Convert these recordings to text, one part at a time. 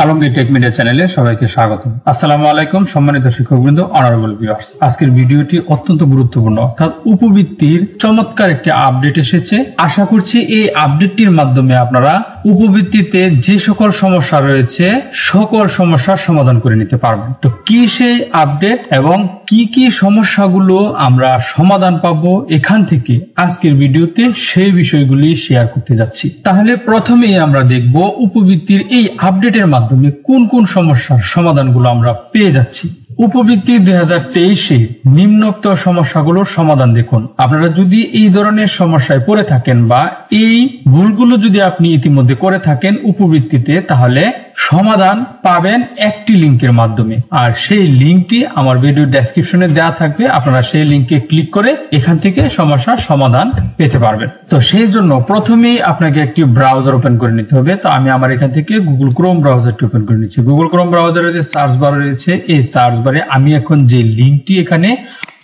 Alamgir take media চ্যানেলে সবাইকে স্বাগত। আসসালামু আলাইকুম সম্মানিত শিক্ষকবৃন্দ, অনারেবল ভিউয়ার্স। আজকের ভিডিওটি অত্যন্ত গুরুত্বপূর্ণ, অর্থাৎ উপবৃত্তির চমৎকার একটি আপডেট এসেছে। আশা করছি এই আপডেটটির মাধ্যমে আপনারা উপবৃত্তিতে যে সকল সমস্যা রয়েছে সকল সমস্যার সমাধান করে নিতে পারবেন। তো কি সেই আপডেট এবং কি কি সমস্যাগুলো আমরা সমাধান পাবো এখান থেকে আজকের ভিডিওতে সেই বিষয়গুলি শেয়ার করতে যাচ্ছি। তাহলে প্রথমেই আমরা দেখব উপবৃত্তির এই আপডেটের মাধ্যমে কোন কোন সমস্যার সমাধানগুলো আমরা পেয়ে যাচ্ছি। উপবৃত্তি 2023-এ নিম্নোক্ত সমস্যাগুলোর সমাধান দেখুন। আপনারা যদি এই ধরনের সমস্যায় পড়ে থাকেন বা এই ভুলগুলো যদি আপনি ইতিমধ্যে করে থাকেন উপবৃত্তিতে, তাহলে সমাধান পাবেন একটি লিংকের মাধ্যমে, আর সেই লিংকটি আমার ভিডিও ডেসক্রিপশনে দেওয়া থাকবে। আপনারা সেই লিংকে ক্লিক করে এখান থেকে সমস্যার সমাধান পেতে পারবেন। তো সেই জন্য প্রথমেই আপনাকে একটি ব্রাউজার ওপেন করে নিতে হবে। তো আমি আমার এখান থেকে গুগল ক্রোম ব্রাউজারটি ওপেন করে নিচ্ছি। গুগল ক্রোম ব্রাউজারে যে সার্চ বার রয়েছে, এই সার্চ বারে আমি এখন যে লিংকটি এখানে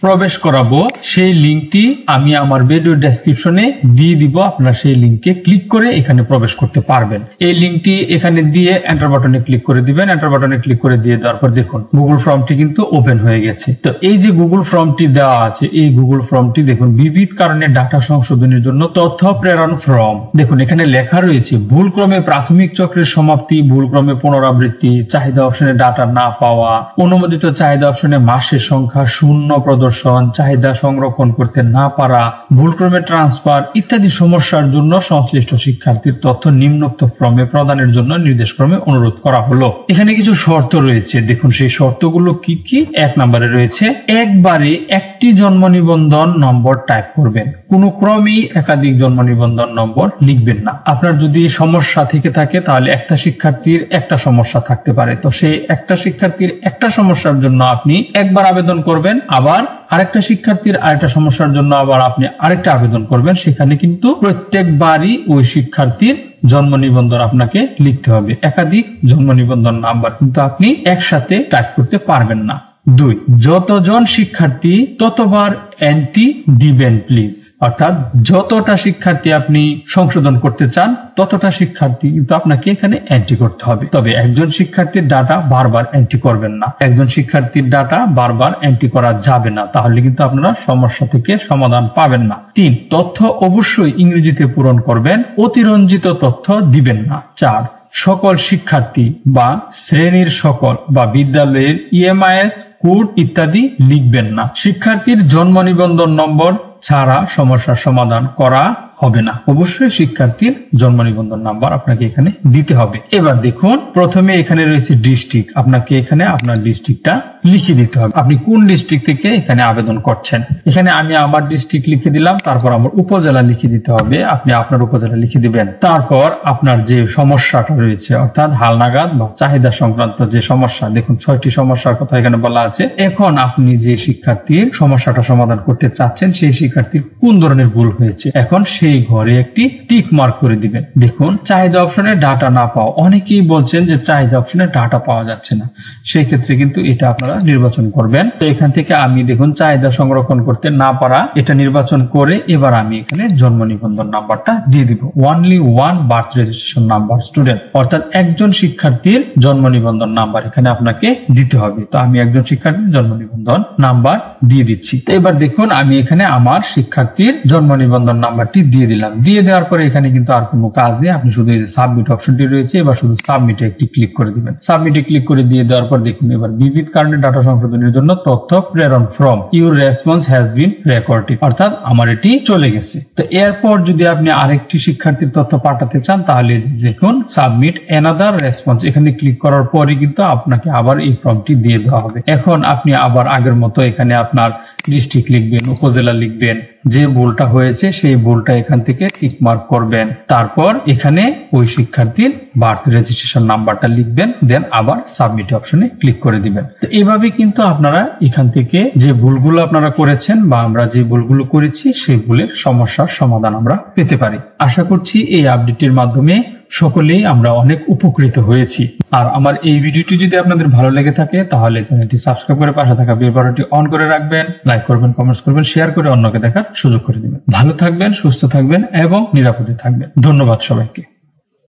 প্রবেশ করাবো সেই লিংকটি আমি আমার ভিডিও ডেসক্রিপশনে দিয়ে দিব। আপনারা সেই লিংকে ক্লিক করে এখানে প্রবেশ করতে পারবেন। এই লিংকটি এখানে দিয়ে এন্টার বাটনে ক্লিক করে দিবেন। এন্টার বাটনে ক্লিক করে দিয়ে দেওয়ার পর দেখুন গুগল ফর্মটি কিন্তু ওপেন হয়ে গেছে। তো এই যে গুগল ফর্মটি দেওয়া আছে, এই গুগল ফর্মটি দেখুন বিবিধ কারণে ডাটা সংশোধনের জন্য তথ্য প্রেরণ ফর্ম। দেখুন এখানে লেখা রয়েছে ভুলক্রমে প্রাথমিক চক্রের সমাপ্তি, ভুলক্রমে পুনরাবৃত্তি, চাহিদা অপশনে ডাটা না পাওয়া, অনুমোদিত চাহিদা অপশনে মাসের সংখ্যা শূন্য প্রদর্শন, চাহিদা সংরক্ষণ করতে না পারা, ভুলক্রমে ট্রান্সফার ইত্যাদি সমস্যার জন্য সংশ্লিষ্ট শিক্ষার্থীর তথ্য নিম্নোক্ত ফর্মে প্রদানের জন্য নির্দেশক্রমে অনুরোধ করা হলো। এখানে কিছু শর্ত রয়েছে, দেখুন সেই শর্তগুলো কি কি। 1 নম্বরে রয়েছে একবারে একটি জন্ম নিবন্ধন নম্বর টাইপ করবেন, কোনো ক্রমেই একাধিক জন্ম নিবন্ধন নম্বর লিখবেন না। আপনার যদি সমস্যা থেকে থাকে তাহলে একটা শিক্ষার্থীর একটা সমস্যা থাকতে পারে, তো সেই একটা শিক্ষার্থীর একটা সমস্যার জন্য আপনি একবার আবেদন করবেন, আবার আরেকটা শিক্ষার্থীর আরেকটা সমস্যার জন্য আবার আপনি আরেকটা আবেদন করবেন। সেখানে কিন্তু প্রত্যেকবারই ওই শিক্ষার্থীর জন্ম নিবন্ধন আপনাকে লিখতে হবে। একাধিক জন্ম নিবন্ধন নাম্বার কিন্তু আপনি একসাথে টাইপ করতে পারবেন না। 2, যতজন শিক্ষার্থী ততবার এন্ট্রি দিবেন প্লিজ, অর্থাৎ যতটা শিক্ষার্থী আপনি সংশোধন করতে চান ততটা শিক্ষার্থী কিন্তু আপনাকে এখানে এন্ট্রি করতে হবে। তবে একজন শিক্ষার্থীর ডাটা বারবার এন্ট্রি করবেন না। একজন শিক্ষার্থীর ডাটা বারবার এন্ট্রি করা যাবে না, তাহলে কিন্তু আপনারা সমস্যা থেকে সমাধান পাবেন না। 3, তথ্য অবশ্যই ইংরেজিতে পূরণ করবেন, অতিরঞ্জিত তথ্য দিবেন না। 4, সকল শিক্ষার্থী বা শ্রেণীর সকল বা বিদ্যালয়ের ইএমআইএস কোড ইত্যাদি লিখবেন না। শিক্ষার্থীর জন্ম নিবন্ধন নম্বর ছাড়া সমস্যার সমাধান করা হবে না। অবশ্যই শিক্ষার্থীর জন্ম নিবন্ধন নাম্বার আপনাকে এখানে দিতে হবে। এবার দেখুন প্রথমে এখানে রয়েছে ডিস্ট্রিক্ট, আপনাকে এখানে আপনার ডিস্ট্রিক্টটা লিখে দিতে হবে। আপনি কোন ডিস্ট্রিক্ট থেকে এখানে আবেদন করছেন। এখানে আমি আমার ডিস্ট্রিক্ট লিখে দিলাম, তারপর আমার উপজেলা লিখে দিতে হবে। আপনি আপনার উপজেলা লিখে দিবেন। তারপর আপনার যে সমস্যাটা রয়েছে, অর্থাৎ হালনাগাদ বা চাহিদা সংক্রান্ত যে সমস্যা, দেখুন 6টি সমস্যার কথা এখানে বলা আছে। এখন আপনি যে শিক্ষার্থীর সমস্যাটা সমাধান করতে চাচ্ছেন সেই শিক্ষার্থীর কোন ধরনের ভুল হয়েছে, এখন সেই ঘরে একটি টিক মার্ক করে দিবেন। দেখুন চাহিদা অপশনে ডাটা না পাওয়া, অনেকেই বলছেন যে চাহিদা অপশনে ডাটা পাওয়া যাচ্ছে না, সেই ক্ষেত্রে কিন্তু এটা আপনারা নির্বাচন করবেন। তো এখান থেকে আমি দেখুন চাহিদা সংরক্ষণ করতে না পারা এটা নির্বাচন করে এবার আমি এখানে জন্ম নিবন্ধন নাম্বারটা দিয়ে দিব। Only one birth registration number student, অর্থাৎ একজন শিক্ষার্থীর জন্ম নিবন্ধন নাম্বার এখানে আপনাকে দিতে হবে। তো আমি একজন শিক্ষার্থীর জন্ম নিবন্ধন নাম্বার দিয়ে দিচ্ছি। তো এবার দেখুন আমি এখানে আমার শিক্ষার্থীর জন্ম নিবন্ধন নাম্বারটি দিয়ে দিলাম। দিয়ে দেওয়ার পরে এখানে কিন্তু আর কোনো কাজ নেই, আপনি শুধু এই যে সাবমিট অপশনটি রয়েছে, এবার শুধু সাবমিটে একটি ক্লিক করে দিবেন। সাবমিটে ক্লিক করে দিয়ে দেওয়ার পর দেখুন এবার বিবিধ কারণে ডাটা সংশোধনের জন্য তথ্য প্রেরণ from your response has been recorded, অর্থাৎ আমার এটি চলে গেছে। তো এরপর যদি আপনি আরেকটি শিক্ষার্থীর তথ্য পাঠাতে চান তাহলে দেখুন সাবমিট অ্যানাদার রেসপন্স, এখানে ক্লিক করার পরে কিন্তু আপনাকে আবার এই ফর্মটি দিয়ে দেওয়া হবে। এখন আপনি আবার আগের মতো এখানে আপনার ডিস্ট্রিক্ট লিখবেন, উপজেলা লিখবেন, যে ভুলটা হয়েছে সেই ভুলটা এখান থেকে টিক মার্ক করবেন। তারপর এখানে ওই শিক্ষার্থীর বার্থ রেজিস্ট্রেশন নাম্বারটা লিখবেন, দেন আবার সাবমিট অপশনে ক্লিক করে দিবেন। তো এইভাবে কিন্তু আপনারা এখান থেকে যে ভুলগুলো আপনারা করেছেন বা আমরা যে ভুলগুলো করেছি সেই ভুলের সমস্যার সমাধান আমরা পেতে পারি। আশা করছি এই আপডেটের মাধ্যমে সকলেই আমরা অনেক উপকৃত হয়েছি। আর আমার এই ভিডিওটি যদি আপনাদের ভালো লেগে থাকে তাহলে চ্যানেলটি সাবস্ক্রাইব করে পাশে থাকা বেল বাটনটি অন করে রাখবেন, লাইক করবেন, কমেন্টস করবেন, শেয়ার করে অন্যকে দেখার সুযোগ করে দিবেন। ভালো থাকবেন, সুস্থ থাকবেন এবং নিরাপদে থাকবেন। ধন্যবাদ সবাইকে।